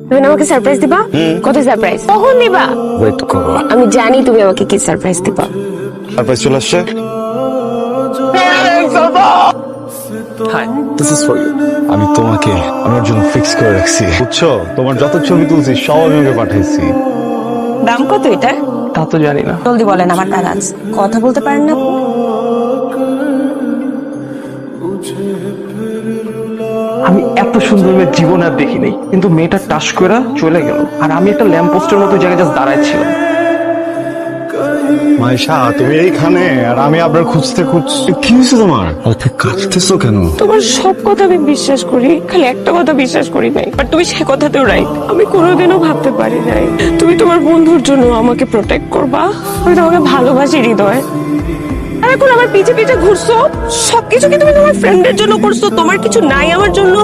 তুমি আমাকে সারপ্রাইজ দিবা? কত সারপ্রাইজ? কখন দিবা? ওয়েট করো। আমি জানি তুমি আমাকে কি সারপ্রাইজ দিবা। সারপ্রাইজ চলে আসছে। Hi, this is for you. আমি তোমাকে আমার জন্য ফিক্স করে রাখছি, বুঝছো? তোমার যত ছবি তুলছি সব আমি ওকে পাঠাইছি। দাম কত এটা? তা তো জানি না। জলদি বলেন, আমার কাজ আছে। কথা বলতে পারেন না? আমি এত সুন্দর মেয়ে জীবনে আর দেখি নাই, কিন্তু মেয়েটা টাচ করে চলে গেল, আর আমি একটা ল্যাম্প পোস্টের মতো জায়গায় জাস্ট দাঁড়াইছিলাম। মাইশা, তুমি এইখানে আর আমি আপনার খুঁজতে খুঁজতে। কি হয়েছে তোমার? অত কাঁদতেছো কেন? তোমার সব কথা আমি বিশ্বাস করি, খালি একটা কথা বিশ্বাস করি নাই। বাট তুমি সে কথাতেও রাইট। আমি কোনোদিনও ভাবতে পারি নাই তুমি তোমার বন্ধুর জন্য আমাকে প্রোটেক্ট করবা। আমি তোমাকে ভালোবাসি হৃদয়। আর এখন আমার পিছে পিছে ঘুরছো, সবকিছু কি তুমি তোমার ফ্রেন্ডের জন্য করছো? তোমার কিছু নাই আমার জন্য?